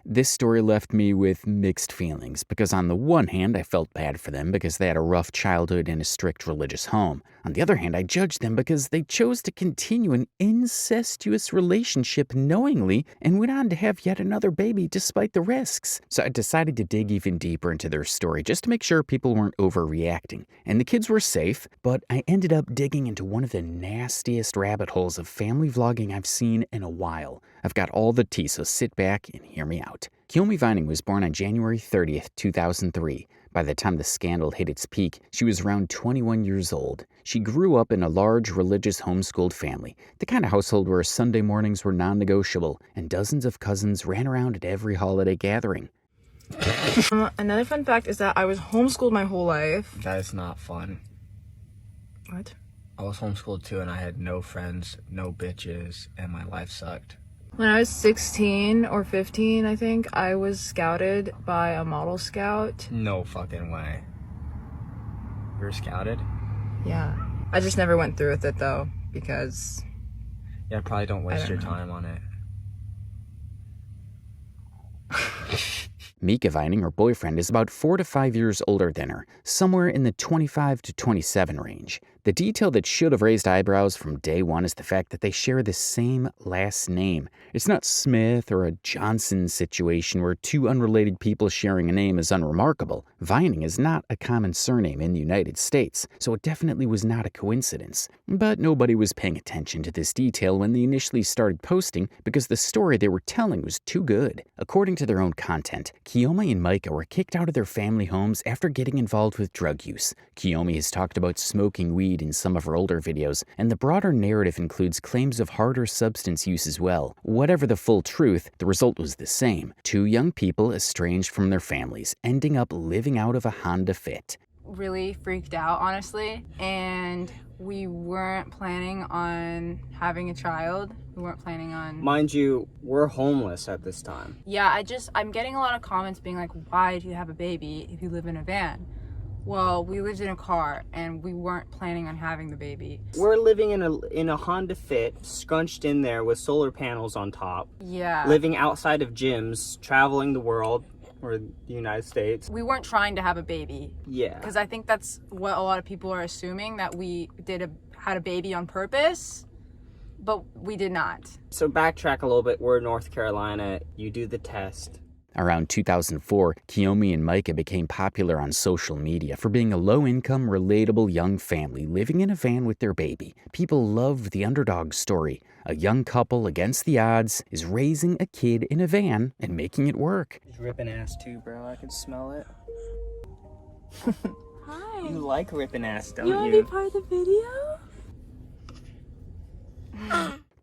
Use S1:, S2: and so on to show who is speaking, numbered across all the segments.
S1: This story left me with mixed feelings because on the one hand, I felt bad for them because they had a rough childhood in a strict religious home. On the other hand, I judged them because they chose to continue an incestuous relationship knowingly and went on to have yet another baby despite the risks. So I decided to dig even deeper into their story just to make sure people weren't overreacting. And the kids were safe, but I ended up digging into one of the nastiest rabbit holes of family vlogging I've seen in a while. I've got all the tea, so sit back and hear me out. Kiyomi Vining was born on January 30th, 2003. By the time the scandal hit its peak, she was around 21 years old. She grew up in a large religious homeschooled family, the kind of household where Sunday mornings were non-negotiable, and dozens of cousins ran around at every holiday gathering.
S2: Another fun fact is that I was homeschooled my whole life.
S3: That is not fun.
S2: What?
S3: I was homeschooled too, and I had no friends, no bitches, and my life sucked.
S2: When I was 16 or 15, I think, I was scouted by a model scout.
S3: No fucking way. You were scouted?
S2: Yeah. I just never went through with it, though, because...
S3: Yeah, probably don't waste your time on it.
S1: Micah Vining, her boyfriend, is about 4 to 5 years older than her, somewhere in the 25 to 27 range. The detail that should have raised eyebrows from day one is the fact that they share the same last name. It's not Smith or a Johnson situation where two unrelated people sharing a name is unremarkable. Vining is not a common surname in the United States, so it definitely was not a coincidence. But nobody was paying attention to this detail when they initially started posting because the story they were telling was too good. According to their own content, Kiyomi and Micah were kicked out of their family homes after getting involved with drug use. Kiyomi has talked about smoking weed in some of her older videos, and the broader narrative includes claims of harder substance use as well. Whatever the full truth, the result was the same. Two young people estranged from their families, ending up living out of a Honda Fit.
S4: Really freaked out, honestly, and we weren't planning on having a child. We weren't planning on...
S5: Mind you, we're homeless at this time.
S4: Yeah, I'm getting a lot of comments being like, why do you have a baby if you live in a van? Well, we lived in a car and we weren't planning on having the baby.
S5: We're living in a Honda Fit, scrunched in there with solar panels on top.
S4: Yeah.
S5: Living outside of gyms, traveling the world or the United States.
S4: We weren't trying to have a baby.
S5: Yeah.
S4: Because I think that's what a lot of people are assuming, that we had a baby on purpose, but we did not.
S5: So backtrack a little bit. We're in North Carolina. You do the test.
S1: Around 2004, Kiyomi and Micah became popular on social media for being a low-income, relatable young family living in a van with their baby. People loved the underdog story. A young couple against the odds is raising a kid in a van and making it work.
S5: He's ripping ass too, bro. I can smell it.
S4: Hi.
S5: You like ripping ass, don't
S4: You want to be part of the video?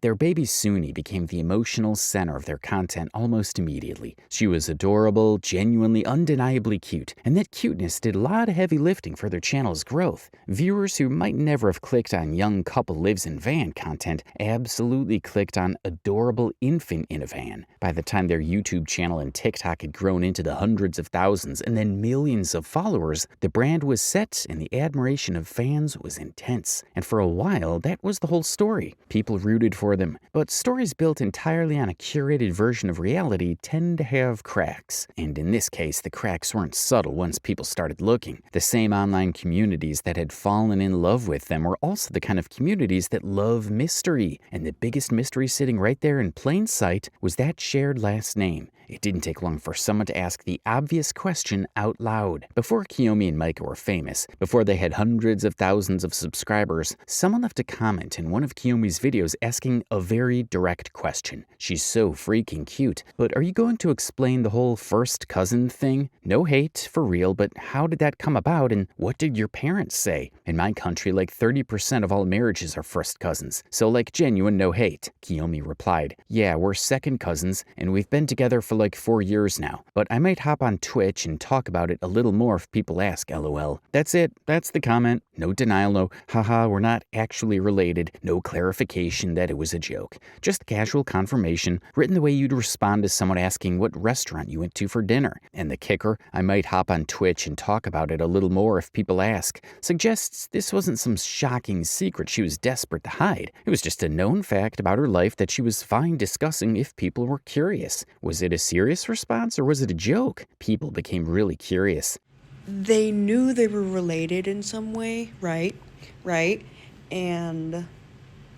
S1: Their baby Suni became the emotional center of their content almost immediately. She was adorable, genuinely, undeniably cute, and that cuteness did a lot of heavy lifting for their channel's growth. Viewers who might never have clicked on young couple lives in van content absolutely clicked on adorable infant in a van. By the time their YouTube channel and TikTok had grown into the hundreds of thousands and then millions of followers, the brand was set and the admiration of fans was intense. And for a while, that was the whole story. People rooted for them. But stories built entirely on a curated version of reality tend to have cracks. And in this case, the cracks weren't subtle once people started looking. The same online communities that had fallen in love with them were also the kind of communities that love mystery. And the biggest mystery sitting right there in plain sight was that shared last name. It didn't take long for someone to ask the obvious question out loud. Before Kiyomi and Micah were famous, before they had hundreds of thousands of subscribers, someone left a comment in one of Kiyomi's videos asking a very direct question. She's so freaking cute, but are you going to explain the whole first cousin thing? No hate, for real, but how did that come about and what did your parents say? In my country, like 30% of all marriages are first cousins, so like genuine no hate. Kiyomi replied, yeah, we're second cousins and we've been together for like 4 years now, but I might hop on Twitch and talk about it a little more if people ask, lol. That's it. That's the comment. No denial, no haha, we're not actually related, no clarification that it was a joke. Just casual confirmation, written the way you'd respond to someone asking what restaurant you went to for dinner. And the kicker, I might hop on Twitch and talk about it a little more if people ask, suggests this wasn't some shocking secret she was desperate to hide. It was just a known fact about her life that she was fine discussing if people were curious. Was it a serious response or was it a joke? People became really curious.
S6: They knew they were related in some way, right? Right? And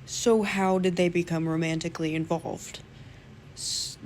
S6: so how did they become romantically involved?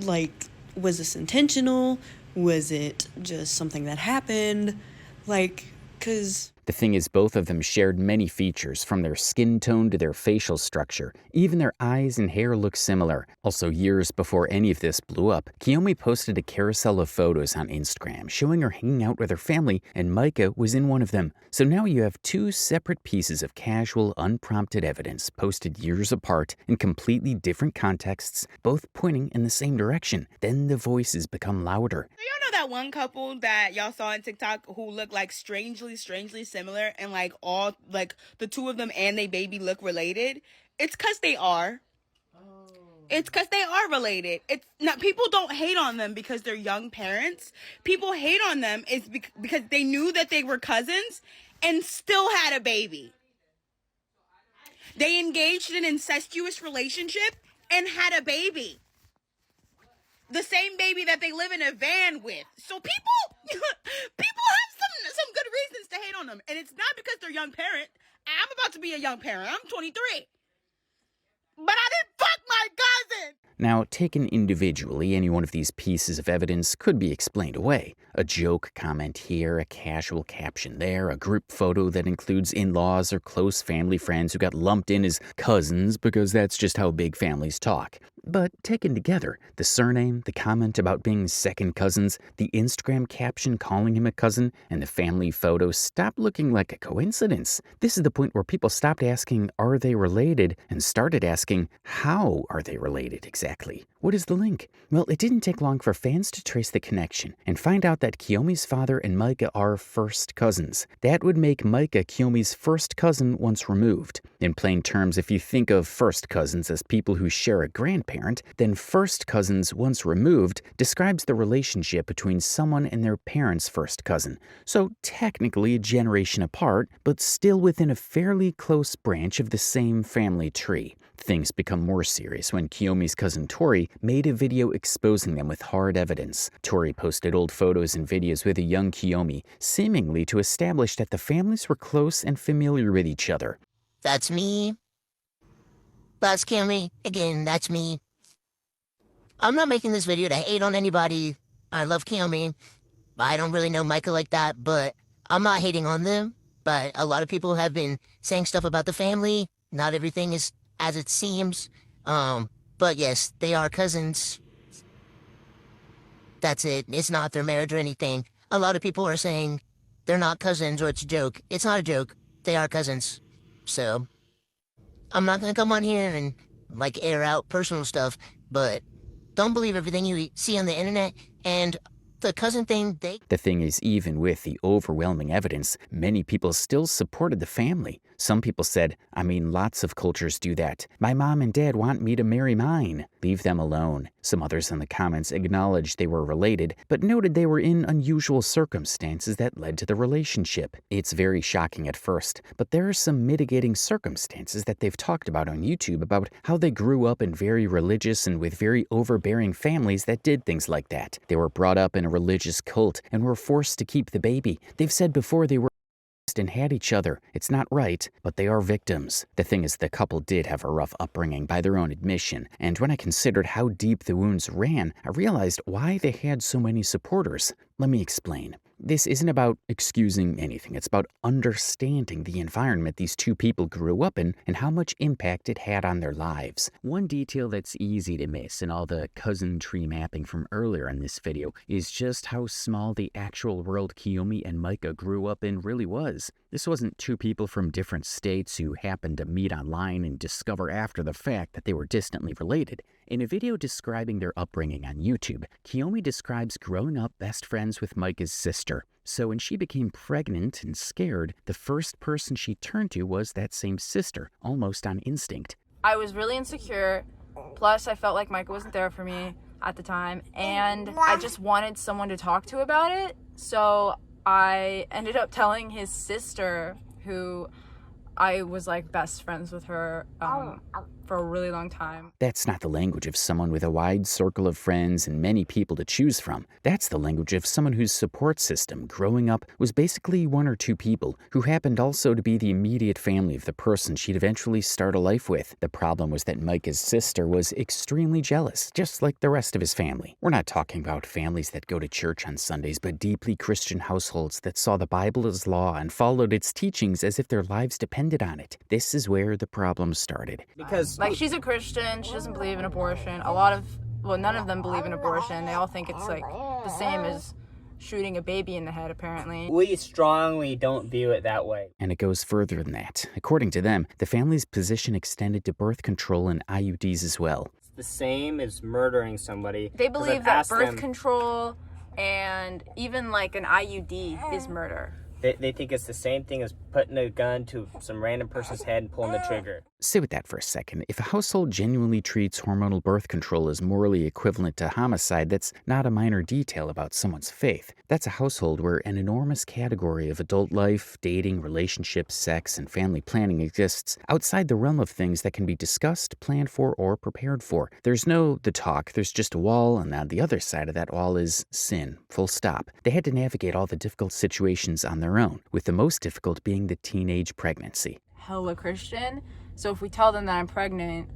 S6: Like, was this intentional? Was it just something that happened? Like, 'cause
S1: The thing is, both of them shared many features, from their skin tone to their facial structure. Even their eyes and hair look similar. Also, years before any of this blew up, Kiyomi posted a carousel of photos on Instagram showing her hanging out with her family, and Micah was in one of them. So now you have two separate pieces of casual, unprompted evidence posted years apart in completely different contexts, both pointing in the same direction. Then the voices become louder.
S7: So y'all know that one couple that y'all saw on TikTok who looked like strangely similar, and like all like the two of them and they baby look related? It's because they are. It's because they are related. It's not, people don't hate on them because they're young parents. People hate on them is because they knew that they were cousins and still had a baby. They engaged in an incestuous relationship and had a baby. The same baby that they live in a van with. So people have some good reasons to hate on them. And it's not because they're young parent. I'm about to be a young parent. I'm 23. But I didn't fuck my cousin.
S1: Now, taken individually, any one of these pieces of evidence could be explained away. A joke comment here, a casual caption there, a group photo that includes in-laws or close family friends who got lumped in as cousins because that's just how big families talk. But taken together, the surname, the comment about being second cousins, the Instagram caption calling him a cousin, and the family photo stopped looking like a coincidence. This is the point where people stopped asking, are they related, and started asking, how are they related exactly? What is the link? Well, it didn't take long for fans to trace the connection and find out that Kiyomi's father and Micah are first cousins. That would make Micah Kiyomi's first cousin once removed. In plain terms, if you think of first cousins as people who share a grandparent, then first cousins once removed describes the relationship between someone and their parent's first cousin. So technically a generation apart, but still within a fairly close branch of the same family tree. Things become more serious when Kiyomi's cousin Tori made a video exposing them with hard evidence. Tori posted old photos and videos with a young Kiyomi, seemingly to establish that the families were close and familiar with each other.
S8: That's me. That's Kiyomi. Again, that's me. I'm not making this video to hate on anybody. I love Kiyomi. I don't really know Micah like that, but I'm not hating on them. But a lot of people have been saying stuff about the family. Not everything is as it seems. But yes, they are cousins. That's it. It's not their marriage or anything. A lot of people are saying they're not cousins or it's a joke. It's not a joke. They are cousins. So I'm not gonna come on here and like air out personal stuff, but don't believe everything you see on the internet. And the cousin thing,
S1: The thing is, even with the overwhelming evidence, many people still supported the family. Some people said, lots of cultures do that. My mom and dad want me to marry mine. Leave them alone. Some others in the comments acknowledged they were related, but noted they were in unusual circumstances that led to the relationship. It's very shocking at first, but there are some mitigating circumstances that they've talked about on YouTube about how they grew up in very religious and with very overbearing families that did things like that. They were brought up in a religious cult and were forced to keep the baby. They've said before they were and had each other. It's not right, but they are victims. The thing is, the couple did have a rough upbringing by their own admission, and when I considered how deep the wounds ran, I realized why they had so many supporters. Let me explain. This isn't about excusing anything. It's about understanding the environment these two people grew up in and how much impact it had on their lives. One detail that's easy to miss in all the cousin tree mapping from earlier in this video is just how small the actual world Kiyomi and Micah grew up in really was. This wasn't two people from different states who happened to meet online and discover after the fact that they were distantly related. In a video describing their upbringing on YouTube, Kiyomi describes growing up best friends with Micah's sister. So when she became pregnant and scared, the first person she turned to was that same sister, almost on instinct.
S4: I was really insecure, plus I felt like Micah wasn't there for me at the time, and I just wanted someone to talk to about it. So I ended up telling his sister, who I was like best friends with her for a really long time.
S1: That's not the language of someone with a wide circle of friends and many people to choose from. That's the language of someone whose support system growing up was basically one or two people who happened also to be the immediate family of the person she'd eventually start a life with. The problem was that Micah's sister was extremely jealous, just like the rest of his family. We're not talking about families that go to church on Sundays, but deeply Christian households that saw the Bible as law and followed its teachings as if their lives depended on it. This is where the problem started.
S5: Because
S4: Like, she's a Christian, she doesn't believe in abortion. None of them believe in abortion. They all think it's like the same as shooting a baby in the head, apparently.
S5: we strongly don't view it that way.
S1: And it goes further than that. According to them, the family's position extended to birth control and IUDs as well.
S5: It's the same as murdering somebody.
S4: They
S5: 'Cause
S4: believe
S5: I've
S4: that
S5: asked
S4: birth
S5: them-
S4: control and even like an IUD is murder.
S5: They think it's the same thing as putting a gun to some random person's head and pulling the trigger.
S1: Sit with that for a second. If a household genuinely treats hormonal birth control as morally equivalent to homicide, that's not a minor detail about someone's faith. That's a household where an enormous category of adult life, dating, relationships, sex, and family planning exists outside the realm of things that can be discussed, planned for, or prepared for. There's no the talk, there's just a wall, and on the other side of that wall is sin. Full stop. They had to navigate all the difficult situations on their own, with the most difficult being the teenage pregnancy.
S4: Hella Christian. So if we tell them that I'm pregnant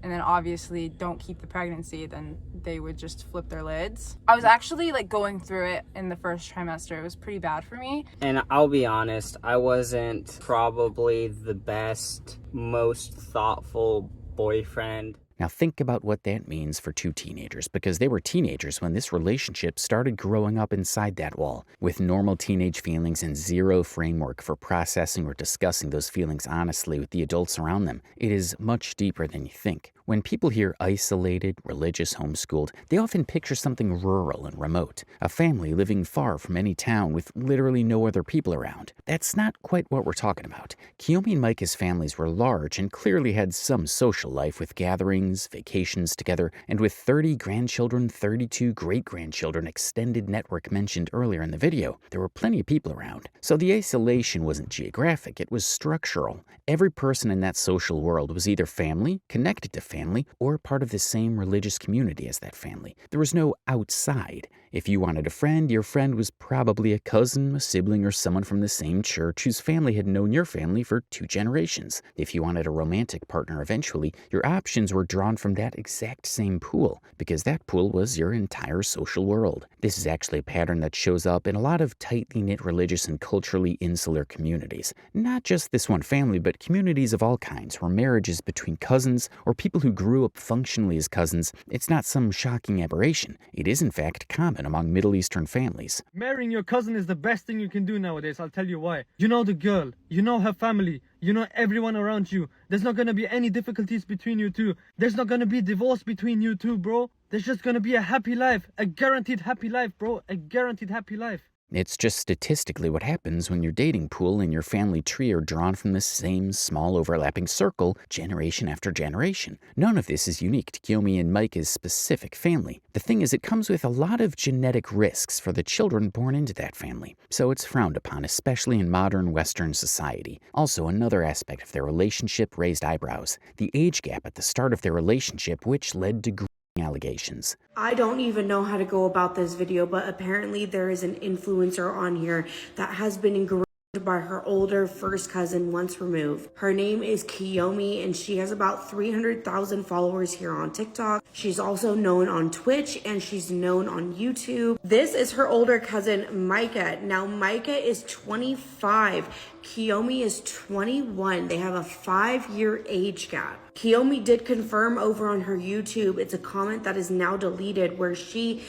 S4: and then obviously don't keep the pregnancy, then they would just flip their lids. I was actually like going through it in the first trimester. It was pretty bad for me.
S5: And I'll be honest, I wasn't probably the best, most thoughtful boyfriend.
S1: Now think about what that means for two teenagers, because they were teenagers when this relationship started growing up inside that wall, with normal teenage feelings and zero framework for processing or discussing those feelings honestly with the adults around them. It is much deeper than you think. When people hear isolated, religious, homeschooled, they often picture something rural and remote, a family living far from any town with literally no other people around. That's not quite what we're talking about. Kiyomi and Micah's families were large and clearly had some social life with gatherings, vacations together, and with 30 grandchildren, 32 great-grandchildren extended network mentioned earlier in the video. There were plenty of people around. So the isolation wasn't geographic, it was structural. Every person in that social world was either family, connected to family, or part of the same religious community as that family. There was no outside. If you wanted a friend, your friend was probably a cousin, a sibling, or someone from the same church whose family had known your family for 2 generations. If you wanted a romantic partner eventually, your options were drawn from that exact same pool, because that pool was your entire social world. This is actually a pattern that shows up in a lot of tightly knit religious and culturally insular communities. Not just this one family, but communities of all kinds, where marriages between cousins or people who grew up functionally as cousins, it's not some shocking aberration. It is in fact common among Middle Eastern families.
S9: Marrying your cousin is the best thing you can do nowadays, I'll tell you why. You know the girl, you know her family, you know everyone around you. There's not gonna be any difficulties between you two. There's not gonna be divorce between you two, bro. There's just gonna be a happy life. A guaranteed happy life, bro. A guaranteed happy life.
S1: It's just statistically what happens when your dating pool and your family tree are drawn from the same small overlapping circle, generation after generation. None of this is unique to Kiyomi and Micah's specific family. The thing is, it comes with a lot of genetic risks for the children born into that family, so it's frowned upon, especially in modern Western society. Also, another aspect of their relationship raised eyebrows: the age gap at the start of their relationship, which led to allegations.
S10: I don't even know how to go about this video, but apparently there is an influencer on here that has been engrossed by her older first cousin once removed. Her name is Kiyomi and she has about 300,000 followers here on TikTok. She's also known on Twitch and she's known on YouTube. This is her older cousin Micah. Now Micah is 25. Kiyomi is 21. They have a 5-year age gap. Kiyomi did confirm over on her YouTube, it's a comment that is now deleted, where she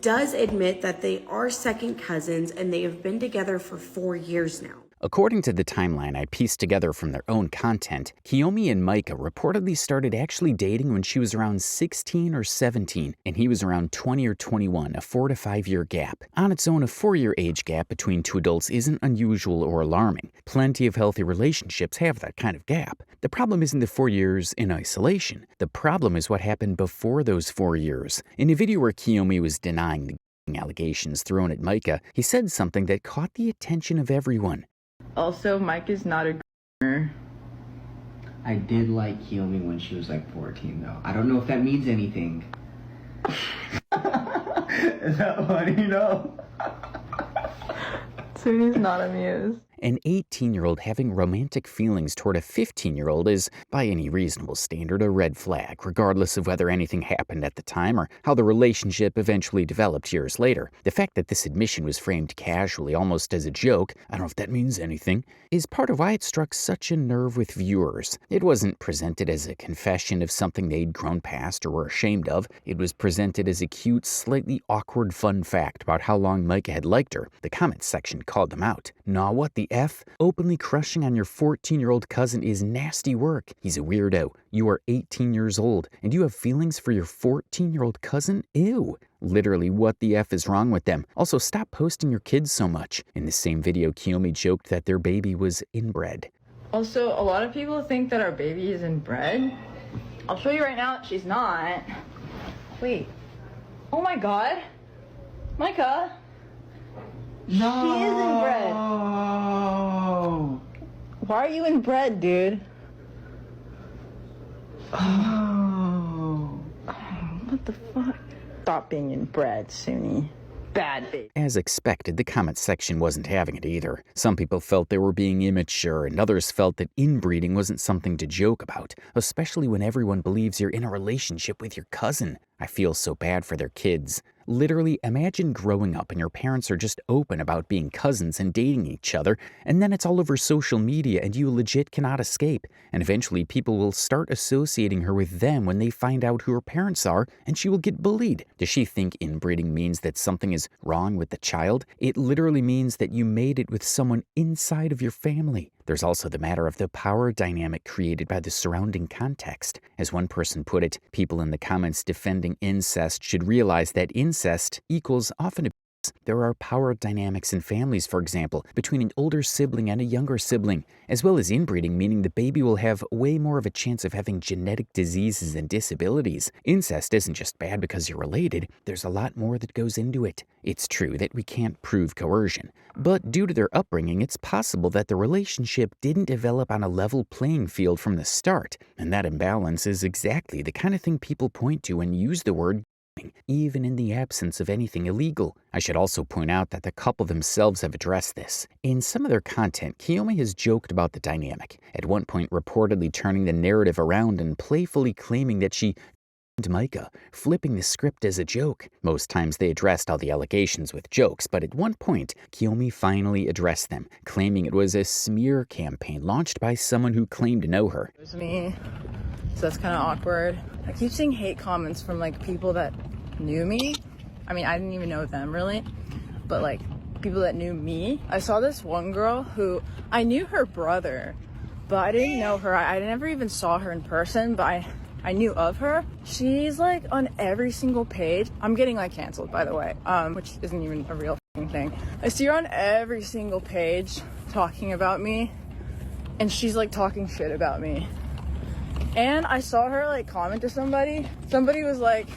S10: does admit that they are second cousins and they have been together for 4 years now.
S1: According to the timeline I pieced together from their own content, Kiyomi and Micah reportedly started actually dating when she was around 16 or 17, and he was around 20 or 21, a 4 to 5 year gap. On its own, a 4-year age gap between two adults isn't unusual or alarming. Plenty of healthy relationships have that kind of gap. The problem isn't the 4 years in isolation. The problem is what happened before those 4 years. In a video where Kiyomi was denying the allegations thrown at Micah, he said something that caught the attention of everyone.
S2: Also, Mike is not a groomer.
S3: I did like Kiyomi when she was like 14 though. I don't know if that means anything. Is that funny? No.
S2: Suni's not amused.
S1: An 18-year-old having romantic feelings toward a 15-year-old is, by any reasonable standard, a red flag, regardless of whether anything happened at the time or how the relationship eventually developed years later. The fact that this admission was framed casually, almost as a joke, I don't know if that means anything, is part of why it struck such a nerve with viewers. It wasn't presented as a confession of something they'd grown past or were ashamed of. It was presented as a cute, slightly awkward fun fact about how long Micah had liked her. The comments section called them out. Nah, what the F? Openly crushing on your 14-year-old cousin is nasty work. He's a weirdo. You are 18 years old, and you have feelings for your 14-year-old cousin? Ew. Literally, what the F is wrong with them? Also, stop posting your kids so much. In the same video, Kiyomi joked that their baby was inbred.
S2: Also, a lot of people think that our baby is inbred. I'll show you right now that she's not. Wait. Oh my god. Micah.
S3: No.
S2: She is inbred. Why are you inbred, dude?
S3: Oh.
S2: What the fuck? Stop being inbred, Suni. Bad baby.
S1: As expected, the comment section wasn't having it either. Some people felt they were being immature, and others felt that inbreeding wasn't something to joke about, especially when everyone believes you're in a relationship with your cousin. I feel so bad for their kids. Literally, imagine growing up and your parents are just open about being cousins and dating each other, and then it's all over social media and you legit cannot escape. And eventually people will start associating her with them when they find out who her parents are, and she will get bullied. Does she think inbreeding means that something is wrong with the child? It literally means that you made it with someone inside of your family. There's also the matter of the power dynamic created by the surrounding context. As one person put it, people in the comments defending incest should realize that incest equals often abuse. There are power dynamics in families, for example, between an older sibling and a younger sibling, as well as inbreeding, meaning the baby will have way more of a chance of having genetic diseases and disabilities. Incest isn't just bad because you're related, there's a lot more that goes into it. It's true that we can't prove coercion, but due to their upbringing, it's possible that the relationship didn't develop on a level playing field from the start, and that imbalance is exactly the kind of thing people point to and use the word even in the absence of anything illegal. I should also point out that the couple themselves have addressed this. In some of their content, Kiyomi has joked about the dynamic, at one point reportedly turning the narrative around and playfully claiming that she Micah, flipping the script as a joke. Most times they addressed all the allegations with jokes, but at one point, Kiyomi finally addressed them, claiming it was a smear campaign launched by someone who claimed to know her.
S2: It was me, so that's kind of awkward. I keep seeing hate comments from like people that knew me. I mean, I didn't even know them really, but like people that knew me. I saw this one girl who I knew her brother, but I didn't know her. I never even saw her in person, but I knew of her. She's like on every single page. I'm getting like canceled, by the way, which isn't even a real thing. I see her on every single page talking about me, and she's like talking shit about me. And I saw her like comment to somebody. Somebody was like,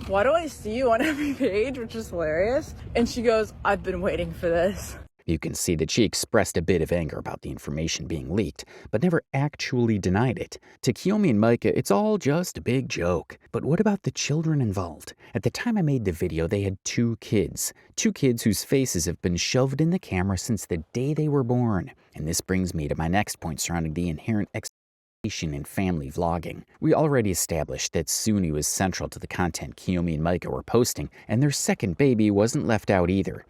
S2: "Why do I see you on every page?" Which is hilarious. And she goes, "I've been waiting for this."
S1: You can see that she expressed a bit of anger about the information being leaked, but never actually denied it. To Kiyomi and Micah, it's all just a big joke. But what about the children involved? At the time I made the video, they had two kids whose faces have been shoved in the camera since the day they were born. And this brings me to my next point surrounding the inherent exploitation in family vlogging. We already established that Suni was central to the content Kiyomi and Micah were posting, and their second baby wasn't left out either.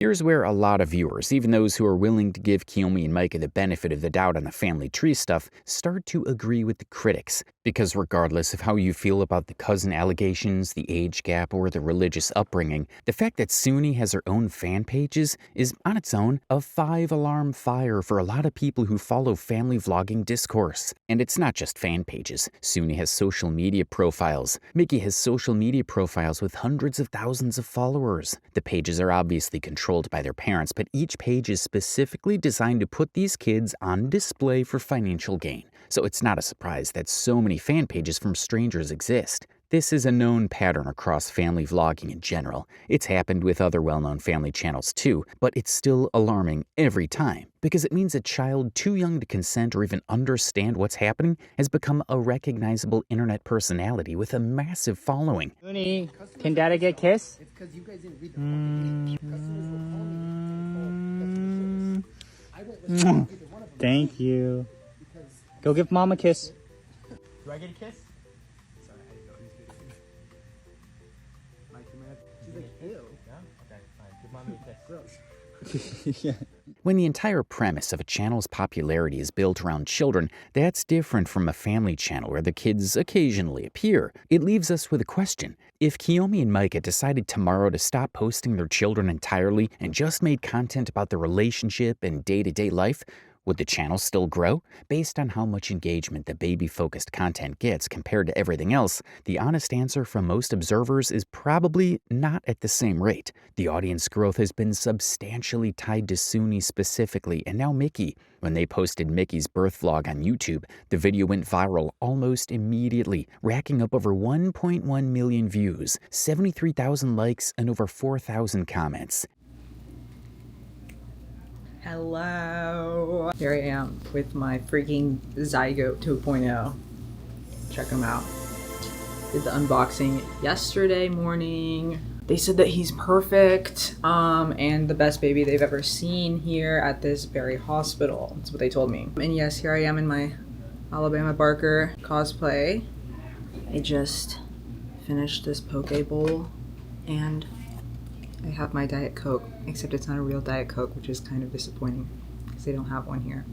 S1: Here's where a lot of viewers, even those who are willing to give Kiyomi and Micah the benefit of the doubt on the family tree stuff, start to agree with the critics. Because regardless of how you feel about the cousin allegations, the age gap, or the religious upbringing, the fact that Suni has her own fan pages is, on its own, a 5-alarm fire for a lot of people who follow family vlogging discourse. And it's not just fan pages. Suni has social media profiles. Mickey has social media profiles with hundreds of thousands of followers. The pages are obviously controlled by their parents, but each page is specifically designed to put these kids on display for financial gain. so it's not a surprise that so many fan pages from strangers exist. This is a known pattern across family vlogging in general. It's happened with other well-known family channels too, but it's still alarming every time because it means a child too young to consent or even understand what's happening has become a recognizable internet personality with a massive following.
S5: Mooney, can Daddy get a kiss? Thank you. Go give Mom a kiss. Do I get a kiss?
S1: When the entire premise of a channel's popularity is built around children, that's different from a family channel where the kids occasionally appear. It leaves us with a question. If Kiyomi and Micah decided tomorrow to stop posting their children entirely and just made content about their relationship and day-to-day life, would the channel still grow? Based on how much engagement the baby-focused content gets compared to everything else, the honest answer from most observers is probably not at the same rate. The audience growth has been substantially tied to Suni specifically, and now Mickey. When they posted Mickey's birth vlog on YouTube, the video went viral almost immediately, racking up over 1.1 million views, 73,000 likes, and over 4,000 comments.
S2: Hello. Here I am with my freaking Zygote 2.0. Check him out. Did the unboxing yesterday morning. They said that he's perfect and the best baby they've ever seen here at this very hospital. That's what they told me. And yes, here I am in my Alabama Barker cosplay. I just finished this poke bowl and I have my Diet Coke, except it's not a real Diet Coke, which is kind of disappointing because they don't have one here.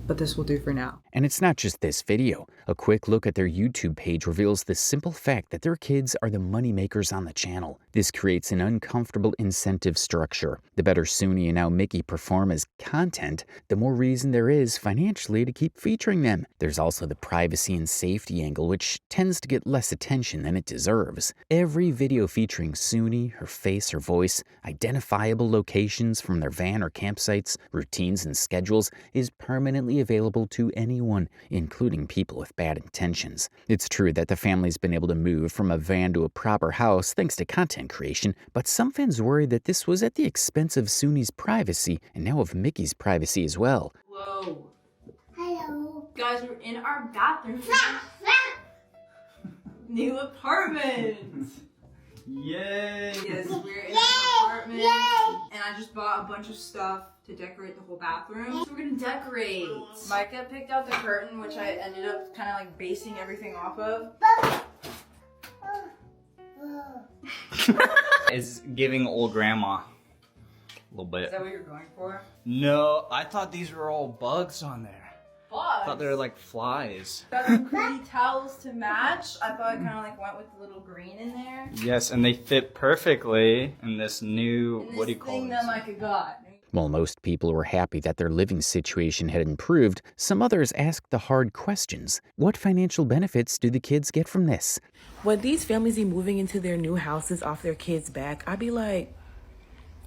S2: But this will do for now.
S1: And it's not just this video. A quick look at their YouTube page reveals the simple fact that their kids are the money makers on the channel. This creates an uncomfortable incentive structure. The better Suni and now Mickey perform as content, the more reason there is financially to keep featuring them. There's also the privacy and safety angle, which tends to get less attention than it deserves. Every video featuring Suni, her face, her voice, identifiable locations from their van or campsites, routines and schedules is permanently available to anyone, including people with bad intentions. It's true that the family's been able to move from a van to a proper house thanks to content creation, but some fans worry that this was at the expense of Suni's privacy and now of Mickey's privacy as well.
S4: Whoa.
S10: Hello.
S4: Guys, we're in our bathroom. New apartment.
S5: Yay!
S4: Yes, we're in our apartment. And I just bought a bunch of stuff to decorate the whole bathroom. So we're gonna decorate. Micah picked out the curtain, which I ended up kind of like basing everything off of.
S5: Is giving old grandma a little bit.
S4: Is that what you're going for?
S5: No, I thought these were all bugs on there.
S4: Bugs?
S5: I thought they were like flies.
S4: Got some pretty towels to match. I thought I kind of like went with the little green in there.
S5: Yes, and they fit perfectly in this new, what do you call
S4: thing
S5: this?
S4: that Micah got.
S1: While most people were happy that their living situation had improved, some others asked the hard questions. What financial benefits do the kids get from this?
S11: When these families be moving into their new houses off their kids' back, I'd be like,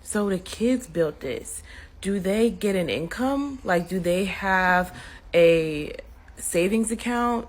S11: so the kids built this. Do they get an income? Like, do they have a savings account?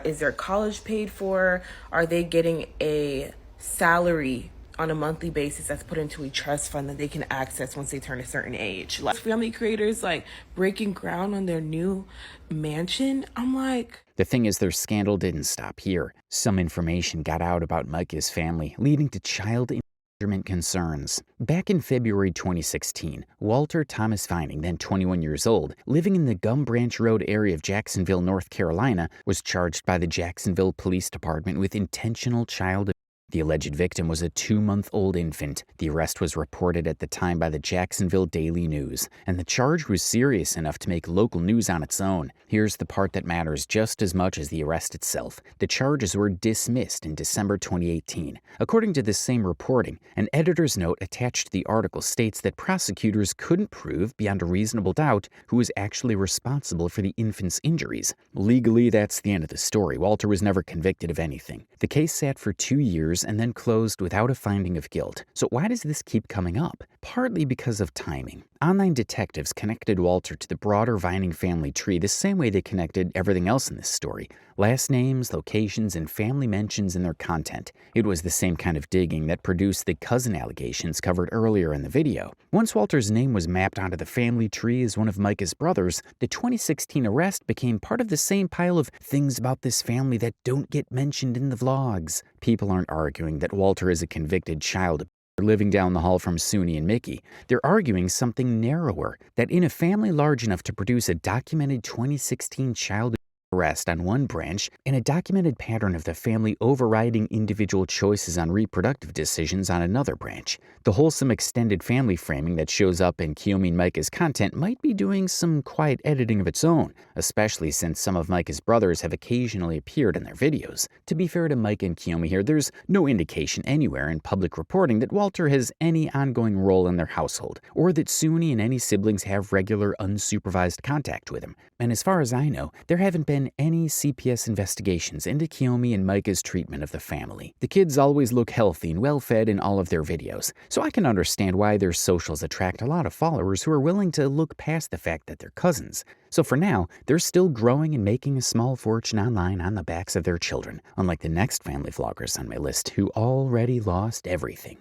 S11: Is their college paid for? Are they getting a salary on a monthly basis that's put into a trust fund that they can access once they turn a certain age? Like, family creators like breaking ground on their new mansion. I'm like,
S1: The thing is, their scandal didn't stop here. Some information got out about Micah's family, leading to child endangerment concerns. Back in February 2016, Walter Thomas Vining, then 21 years old, living in the Gum Branch Road area of Jacksonville, North Carolina, was charged by the Jacksonville Police Department with intentional child abuse. The alleged victim was a 2-month-old infant. The arrest was reported at the time by the Jacksonville Daily News, and the charge was serious enough to make local news on its own. Here's the part that matters just as much as the arrest itself. The charges were dismissed in December 2018. According to this same reporting, an editor's note attached to the article states that prosecutors couldn't prove beyond a reasonable doubt who was actually responsible for the infant's injuries. Legally, that's the end of the story. Walter was never convicted of anything. The case sat for 2 years and then closed without a finding of guilt. So why does this keep coming up? Partly because of timing. Online detectives connected Walter to the broader Vining family tree the same way they connected everything else in this story. Last names, locations, and family mentions in their content. It was the same kind of digging that produced the cousin allegations covered earlier in the video. Once Walter's name was mapped onto the family tree as one of Micah's brothers, the 2016 arrest became part of the same pile of things about this family that don't get mentioned in the vlogs. People aren't arguing that Walter is a convicted child living down the hall from Suni and Mickey. They're arguing something narrower, that in a family large enough to produce a documented 2016 child arrest on one branch and a documented pattern of the family overriding individual choices on reproductive decisions on another branch. The wholesome extended family framing that shows up in Kiyomi and Micah's content might be doing some quiet editing of its own, especially since some of Micah's brothers have occasionally appeared in their videos. To be fair to Micah and Kiyomi here, there's no indication anywhere in public reporting that Walter has any ongoing role in their household, or that Suni and any siblings have regular unsupervised contact with him. And as far as I know, there haven't been any CPS investigations into Kiyomi and Micah's treatment of the family. The kids always look healthy and well-fed in all of their videos, so I can understand why their socials attract a lot of followers who are willing to look past the fact that they're cousins. So for now, they're still growing and making a small fortune online on the backs of their children, unlike the next family vloggers on my list who already lost everything.